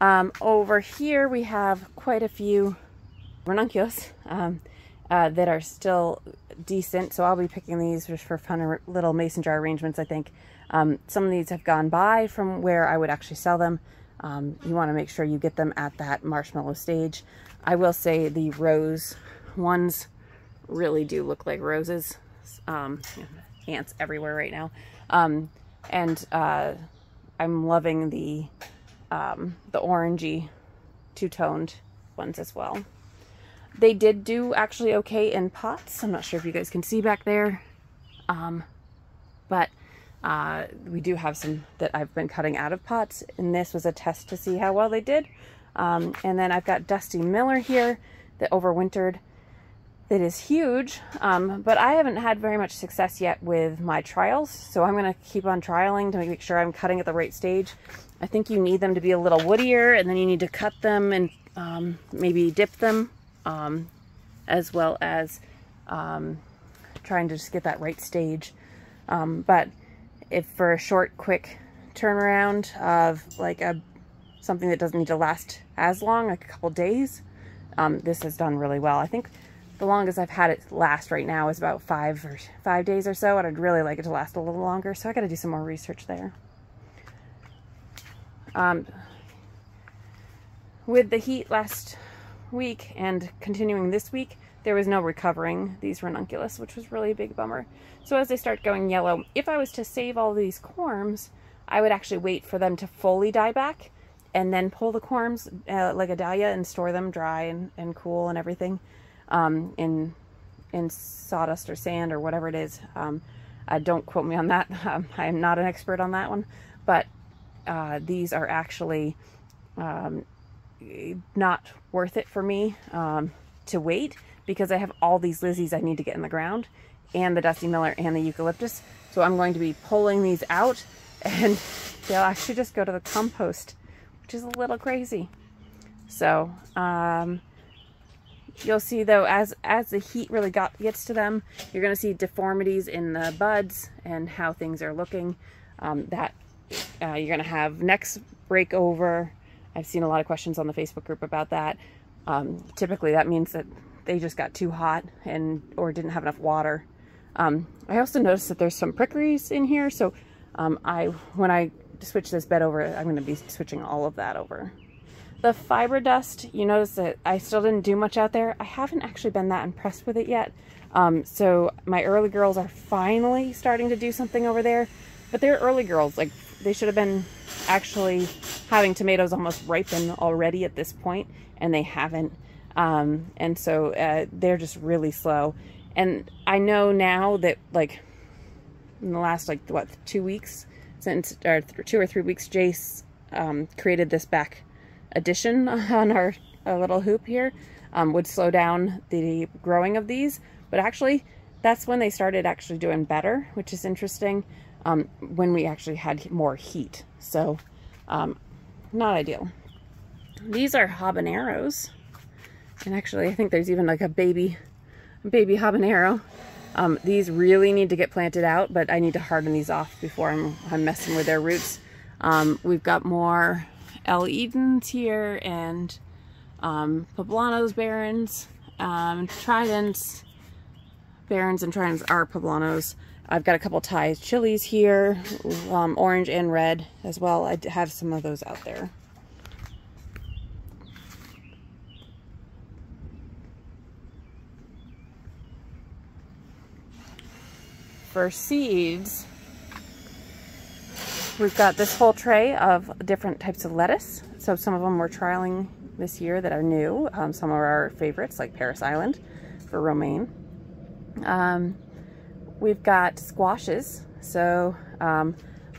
Over here we have quite a few ranunculus, that are still decent. So I'll be picking these just for fun little mason jar arrangements, I think. Some of these have gone by from where I would actually sell them. You want to make sure you get them at that marshmallow stage. I will say the rose ones really do look like roses. Ants everywhere right now. I'm loving the orangey two-toned ones as well. They did do actually okay in pots. I'm not sure if you guys can see back there. But we do have some that I've been cutting out of pots, and this was a test to see how well they did. And then I've got Dusty Miller here that overwintered. That is huge, but I haven't had very much success yet with my trials, so I'm going to keep on trialing to make sure I'm cutting at the right stage. I think you need them to be a little woodier, and then you need to cut them and maybe dip them, as well as trying to just get that right stage. But if for a short, quick turnaround of like something that doesn't need to last as long, like a couple days, this has done really well. I think the longest I've had it last right now is about 5 days or so, and I'd really like it to last a little longer, so I got to do some more research there. With the heat last week and continuing this week, there was no recovering these ranunculus, which was really a big bummer. So as they start going yellow, if I was to save all these corms, I would actually wait for them to fully die back and then pull the corms like a dahlia and store them dry and cool and everything. In sawdust or sand or whatever it is. Don't quote me on that. I am not an expert on that one, but these are actually not worth it for me to wait, because I have all these Lizzies I need to get in the ground, and the Dusty Miller and the eucalyptus. So I'm going to be pulling these out, and they'll actually just go to the compost, which is a little crazy. So you'll see though, as the heat really gets to them, you're going to see deformities in the buds and how things are looking. You're going to have necks break over. I've seen a lot of questions on the Facebook group about that. Typically that means that they just got too hot or didn't have enough water. I also noticed that there's some prickeries in here, so when I switch this bed over, I'm going to be switching all of that over. The fiber dust, you notice that I still didn't do much out there. I haven't actually been that impressed with it yet. So my early girls are finally starting to do something over there, but they're early girls. Like, they should have been actually having tomatoes almost ripen already at this point, and they haven't. And so they're just really slow. And I know now that, like, in the last, like, what, 2 weeks, or 2 or 3 weeks, Jace created this back addition on our little hoop here, would slow down the growing of these, but actually that's when they started actually doing better, which is interesting, when we actually had more heat. So not ideal. These are habaneros, and actually I think there's even like a baby habanero. These really need to get planted out, but I need to harden these off before I'm messing with their roots. We've got more El Edens here, and Poblanos Barons, Tridents. Barons and Tridents are Poblanos. I've got a couple Thai chilies here, orange and red as well. I have some of those out there. For seeds, we've got this whole tray of different types of lettuce. So some of them we're trialing this year that are new. Some are our favorites, like Paris Island for romaine. We've got squashes. So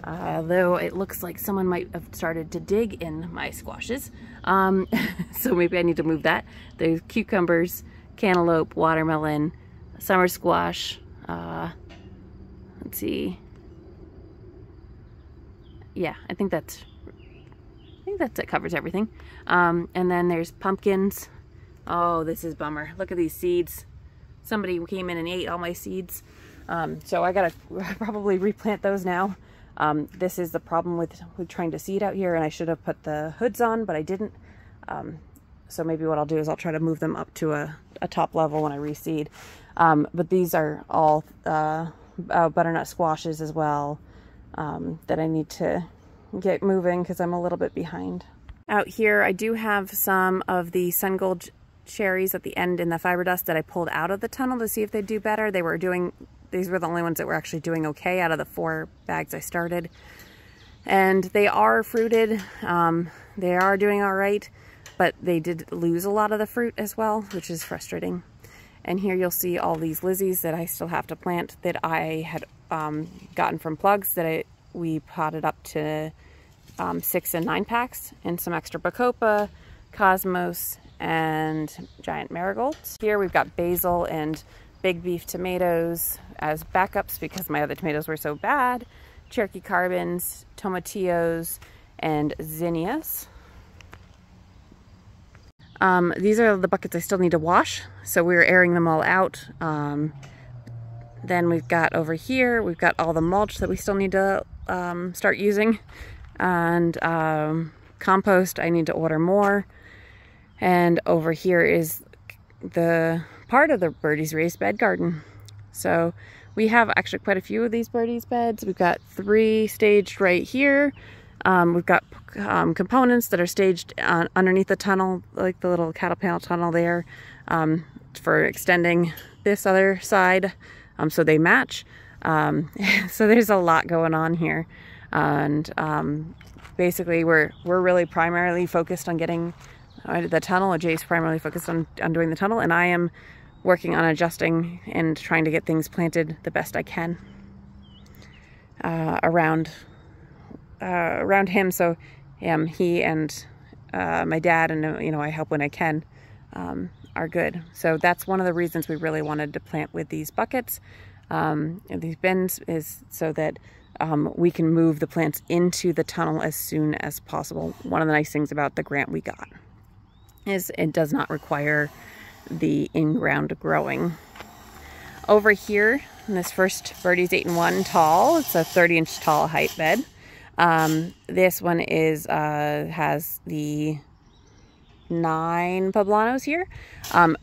although it looks like someone might have started to dig in my squashes, so maybe I need to move that. There's cucumbers, cantaloupe, watermelon, summer squash. Let's see. Yeah, I think that covers everything. And then there's pumpkins. Oh, this is a bummer. Look at these seeds. Somebody came in and ate all my seeds. So I gotta probably replant those now. This is the problem with trying to seed out here, and I should have put the hoods on, but I didn't. So maybe what I'll do is I'll try to move them up to a top level when I reseed. But these are all butternut squashes as well that I need to get moving because I'm a little bit behind. Out here I do have some of the Sun Gold cherries at the end in the fiber dust that I pulled out of the tunnel to see if they'd do better. These were the only ones that were actually doing okay out of the 4 bags I started. And they are fruited. They are doing all right, but they did lose a lot of the fruit as well, which is frustrating. And here you'll see all these Lizzies that I still have to plant that I had gotten from plugs that we potted up to 6 and 9 packs, and some extra Bacopa, Cosmos, and giant marigolds. Here we've got basil and big beef tomatoes as backups because my other tomatoes were so bad. Cherokee Carbons, Tomatillos, and Zinnias. These are the buckets I still need to wash, so we're airing them all out. Then we've got over here, we've got all the mulch that we still need to start using, and compost, I need to order more. And over here is the part of the Birdie's raised bed garden. So we have actually quite a few of these Birdie's beds. We've got 3 staged right here. We've got components that are staged underneath the tunnel, like the little cattle panel tunnel there, for extending this other side, so they match. So there's a lot going on here, and basically we're really primarily focused on getting the tunnel. Jay's primarily focused on doing the tunnel, and I am working on adjusting and trying to get things planted the best I can around him. So he and my dad, and you know, I help when I can, are good. So that's one of the reasons we really wanted to plant with these buckets and these bins, is so that we can move the plants into the tunnel as soon as possible. One of the nice things about the grant we got is it does not require the in-ground growing. Over here in this first Birdie's 8-in-1 tall, it's a 30-inch tall height bed. This one is has the 9 poblanos here.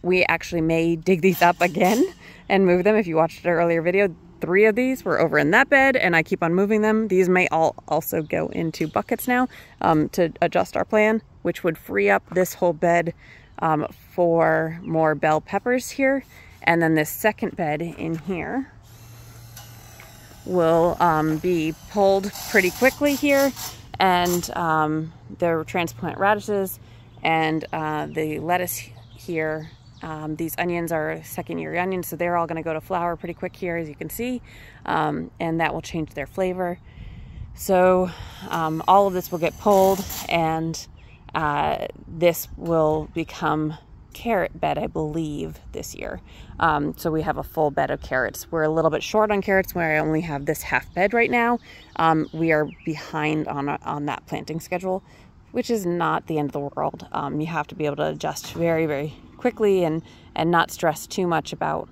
We actually may dig these up again and move them. If you watched our earlier video, 3 of these were over in that bed, and I keep on moving them. These may all also go into buckets now to adjust our plan, which would free up this whole bed for more bell peppers here. And then this second bed in here will be pulled pretty quickly here, and the transplant radishes and the lettuce here. These onions are 2nd-year onions, so they're all going to go to flower pretty quick here, as you can see, and that will change their flavor. So all of this will get pulled, and this will become carrot bed, I believe, this year. So we have a full bed of carrots. We're a little bit short on carrots where I only have this half bed right now. We are behind on that planting schedule, which is not the end of the world. You have to be able to adjust very, very quickly and not stress too much about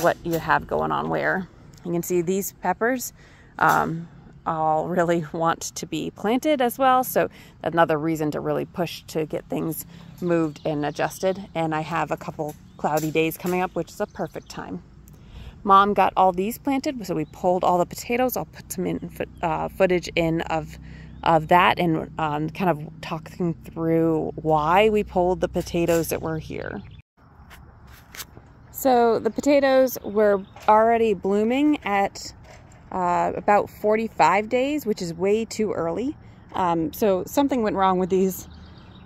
what you have going on where. You can see these peppers all really want to be planted as well, so another reason to really push to get things moved and adjusted. And I have a couple cloudy days coming up, which is a perfect time. Mom got all these planted, so we pulled all the potatoes. I'll put some footage in of that, and kind of talking through why we pulled the potatoes that were here. So the potatoes were already blooming at about 45 days, which is way too early. So something went wrong with these.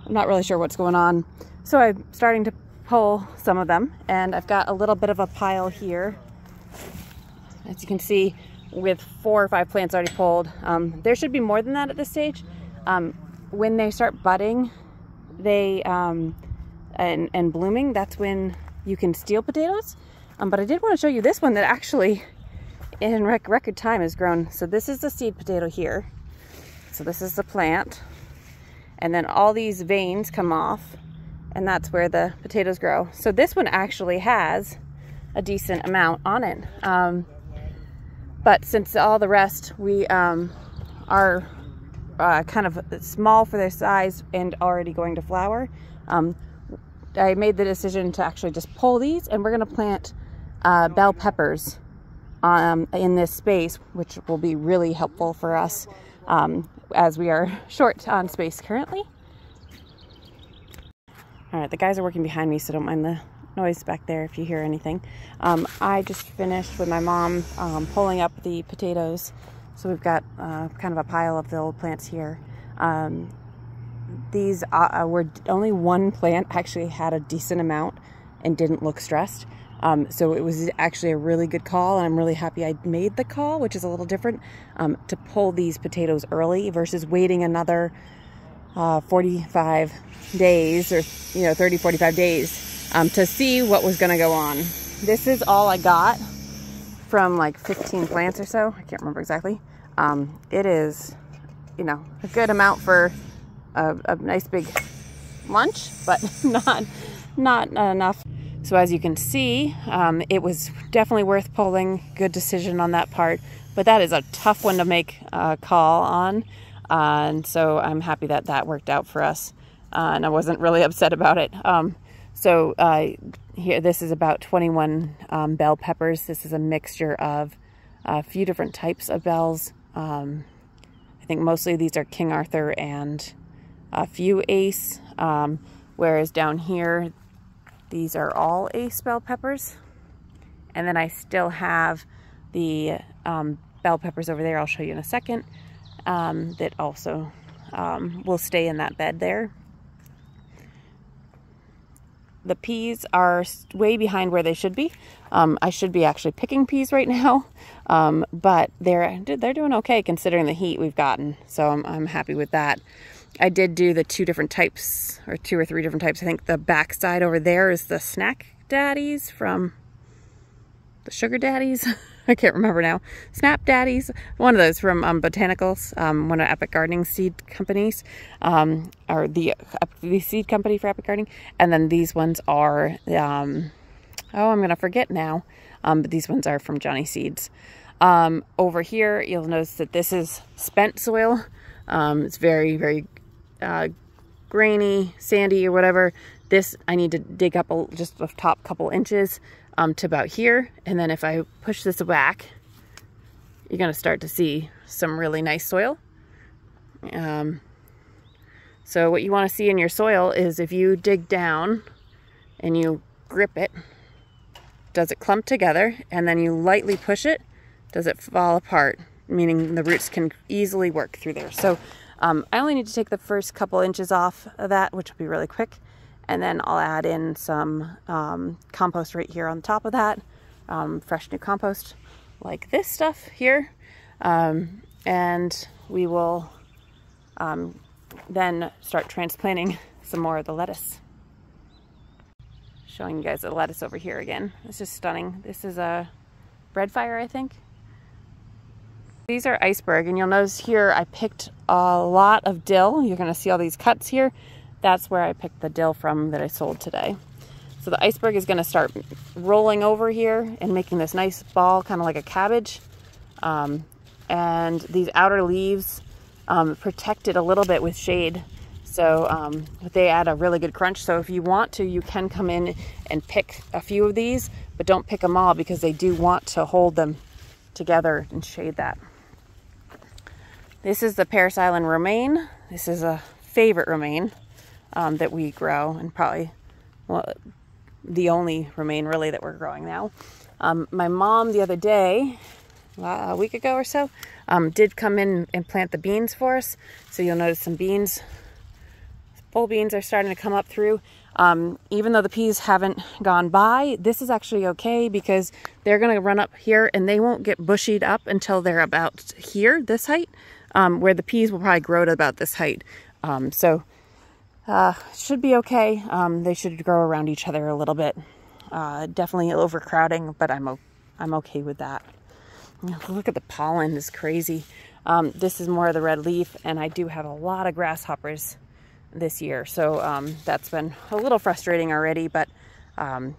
I'm not really sure what's going on. So I'm starting to pull some of them, and I've got a little bit of a pile here. As you can see, with 4 or 5 plants already pulled. There should be more than that at this stage. When they start budding, and blooming, that's when you can steal potatoes. But I did want to show you this one that actually in record time has grown. So this is the seed potato here. So this is the plant, and then all these veins come off, and that's where the potatoes grow. So this one actually has a decent amount on it. But since all the rest we are kind of small for their size and already going to flower, I made the decision to actually just pull these, and we're going to plant bell peppers in this space, which will be really helpful for us as we are short on space currently. All right, the guys are working behind me, so don't mind the noise back there if you hear anything. I just finished with my mom pulling up the potatoes. So we've got kind of a pile of the old plants here. These were only one plant actually had a decent amount and didn't look stressed. So it was actually a really good call, and I'm really happy I made the call, which is a little different, to pull these potatoes early versus waiting another 45 days or 30, 45 days to see what was going to go on. This is all I got from like 15 plants or so. I can't remember exactly. It is, a good amount for a nice big lunch, but not enough. So as you can see, it was definitely worth pulling. Good decision on that part, but that is a tough one to make a call on. And so I'm happy that that worked out for us. And I wasn't really upset about it. Here, this is about 21 bell peppers. This is a mixture of a few different types of bells. I think mostly these are King Arthur and a few Ace, whereas down here, these are all Ace bell peppers. And then I still have the bell peppers over there. I'll show you in a second. That also will stay in that bed there. The peas are way behind where they should be. I should be actually picking peas right now, but they're doing okay considering the heat we've gotten. So I'm happy with that. I did do the two or three different types. I think the back side over there is the Snack Daddies from the Sugar Daddies. I can't remember now. Snap Daddies, one of those from Botanicals, one of Epic Gardening seed companies, or the seed company for Epic Gardening. And then these ones are, I'm going to forget now, but these ones are from Johnny Seeds. Over here, you'll notice that this is spent soil. It's very, very grainy, sandy, or whatever. This, I need to dig up just the top couple inches to about here, and then if I push this back, you're going to start to see some really nice soil. So what you want to see in your soil is if you dig down and you grip it, does it clump together? And then you lightly push it, does it fall apart? Meaning the roots can easily work through there. So I only need to take the first couple inches off of that, which will be really quick. And then I'll add in some compost right here on top of that. Fresh new compost like this stuff here. And we will then start transplanting some more of the lettuce. Showing you guys the lettuce over here again. It's just stunning. This is a Breadfire, I think. These are iceberg, and you'll notice here I picked a lot of dill. You're going to see all these cuts here. That's where I picked the dill from that I sold today. So the iceberg is going to start rolling over here and making this nice ball, kind of like a cabbage. And these outer leaves protect it a little bit with shade. So they add a really good crunch. So if you want to, you can come in and pick a few of these, but don't pick them all because they do want to hold them together and shade that. This is the Paris Island romaine. This is a favorite romaine that we grow, and probably the only romaine really that we're growing now. My mom the other day, a week ago or so, did come in and plant the beans for us. So you'll notice some beans, full beans are starting to come up through. Even though the peas haven't gone by, this is actually okay because they're going to run up here and they won't get bushied up until they're about here, this height, where the peas will probably grow to about this height. Should be okay. They should grow around each other a little bit. Definitely overcrowding, but I'm okay with that. Look at the pollen, it's crazy. This is more of the red leaf, and I do have a lot of grasshoppers this year, so that's been a little frustrating already, but we're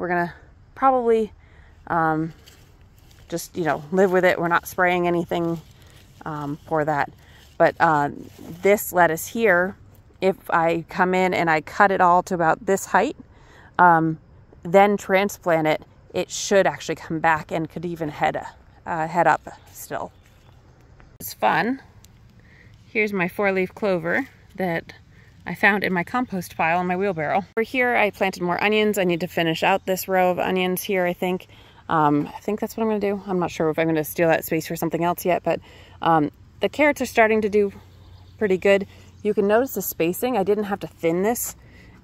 gonna probably just live with it. We're not spraying anything for that, but this lettuce here if I come in and I cut it all to about this height, then transplant it, it should actually come back and could even head up still. It's fun. Here's my 4-leaf clover that I found in my compost pile in my wheelbarrow. Over here I planted more onions. I need to finish out this row of onions here, I think. I think that's what I'm going to do. I'm not sure if I'm going to steal that space for something else yet, but the carrots are starting to do pretty good. You can notice the spacing. I didn't have to thin this,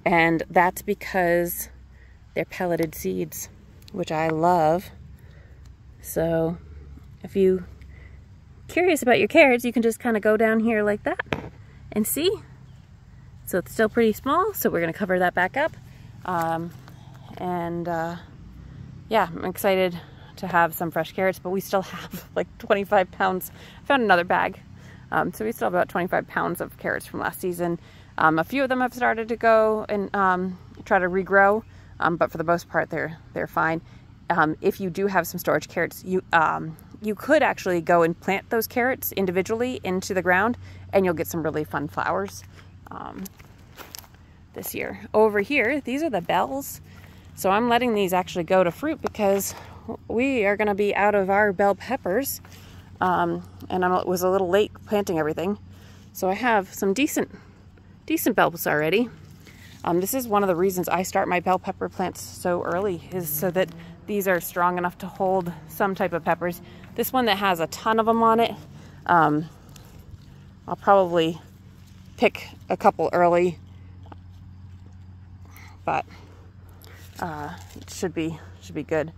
and that's because they're pelleted seeds, which I love. So if you're curious about your carrots, you can just kind of go down here like that and see. So it's still pretty small, so we're going to cover that back up. Yeah, I'm excited to have some fresh carrots, but we still have like 25 pounds. I found another bag. So we still have about 25 pounds of carrots from last season. A few of them have started to go and try to regrow, but for the most part, they're fine. If you do have some storage carrots, you could actually go and plant those carrots individually into the ground, and you'll get some really fun flowers this year. Over here, these are the bells. So I'm letting these actually go to fruit because we are going to be out of our bell peppers. And I was a little late planting everything. So I have some decent bells already. This is one of the reasons I start my bell pepper plants so early, is so that these are strong enough to hold some type of peppers. This one that has a ton of them on it, I'll probably pick a couple early, but it should be good.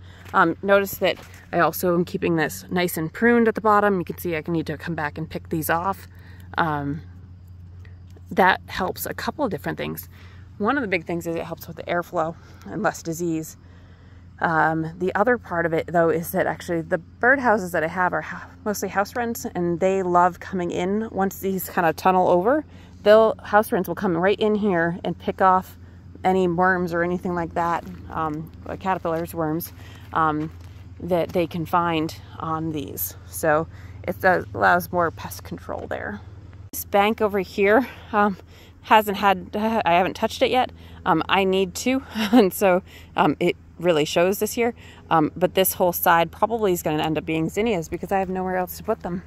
Notice that I also am keeping this nice and pruned at the bottom. You can see I need to come back and pick these off. That helps a couple of different things. One of the big things is it helps with the airflow and less disease. The other part of it, though, is that actually the birdhouses that I have are mostly house wrens, and they love coming in. Once these kind of tunnel over, house wrens will come right in here and pick off any worms or anything like that, like caterpillars, worms, that they can find on these. So it allows more pest control there. This bank over here I haven't touched it yet. I need to, and so it really shows this year. But this whole side probably is going to end up being zinnias because I have nowhere else to put them.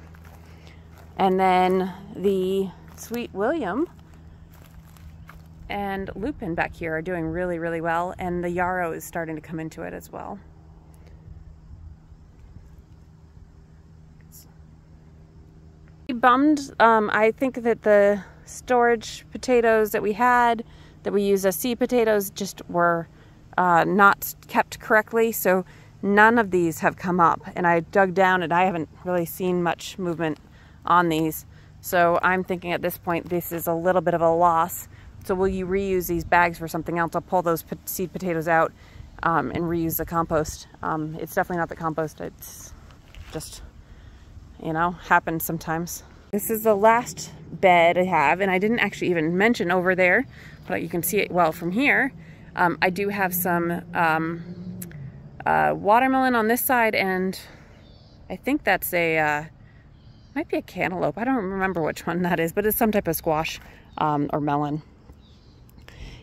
And then the Sweet William and lupin back here are doing really, really well, and the yarrow is starting to come into it as well. Bummed. I think that the storage potatoes that we had, that we use as seed potatoes, just were not kept correctly, so none of these have come up, and I dug down and I haven't really seen much movement on these. So I'm thinking at this point this is a little bit of a loss. So will you reuse these bags for something else? I'll pull those seed potatoes out and reuse the compost. It's definitely not the compost. It's just, you know, happens sometimes. This is the last bed I have, and I didn't actually even mention over there, but you can see it well from here. I do have some watermelon on this side, and I think that's might be a cantaloupe. I don't remember which one that is, but it's some type of squash or melon.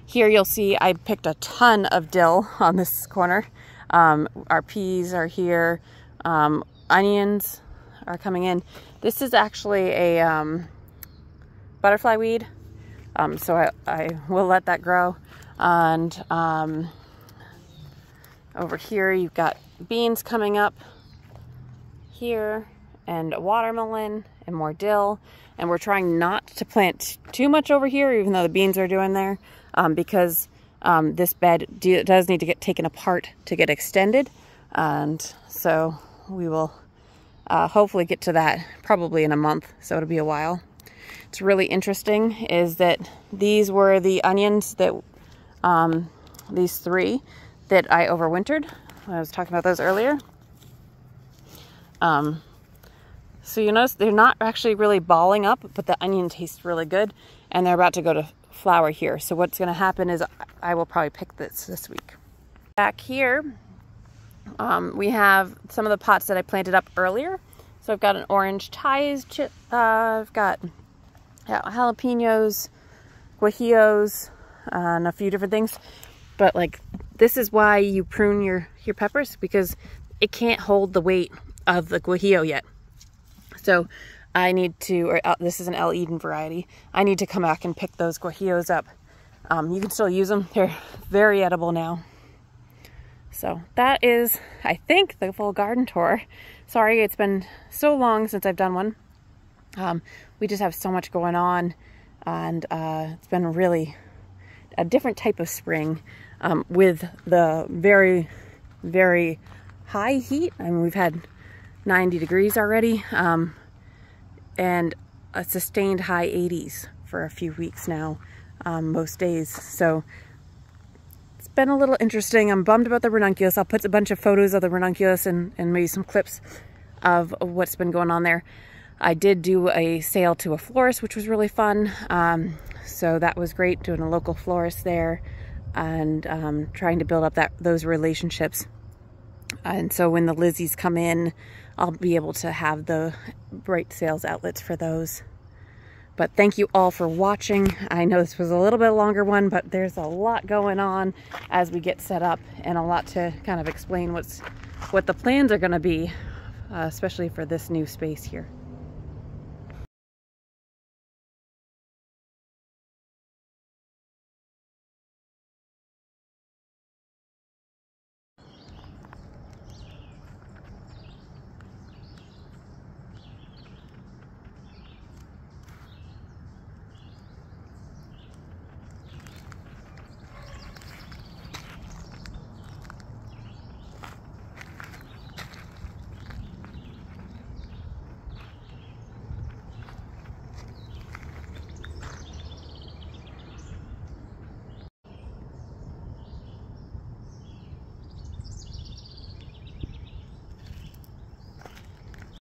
Here you'll see I picked a ton of dill on this corner. Our peas are here. Onions are coming in. This is actually a butterfly weed, so I will let that grow. And over here you've got beans coming up here, and a watermelon and more dill. And we're trying not to plant too much over here, even though the beans are doing there, because this bed does need to get taken apart to get extended. And so we will hopefully get to that probably in a month, so it'll be a while. It's really interesting is that these were the onions that, these 3 that I overwintered. I was talking about those earlier. So you notice they're not actually really balling up, but the onion tastes really good, and they're about to go to flower here. So what's going to happen is I will probably pick this week. Back here, we have some of the pots that I planted up earlier. So I've got an orange chives, I've got jalapenos, guajillos, and a few different things. But like, this is why you prune your peppers, because it can't hold the weight of the guajillo yet. So I need to, or this is an El Eden variety, I need to come back and pick those guajillos up. You can still use them. They're very edible now. So that is, I think, the full garden tour. Sorry, it's been so long since I've done one. We just have so much going on, and it's been really a different type of spring with the very, very high heat. I mean, we've had 90 degrees already, and a sustained high 80s for a few weeks now, most days. So it's been a little interesting. I'm bummed about the ranunculus. I'll put a bunch of photos of the ranunculus and maybe some clips of what's been going on there. I did do a sale to a florist, which was really fun. So that was great, doing a local florist there, and trying to build up those relationships. And so when the Lizzies come in, I'll be able to have the right sales outlets for those. But thank you all for watching. I know this was a little bit longer one, but there's a lot going on as we get set up, and a lot to kind of explain what the plans are going to be, especially for this new space here.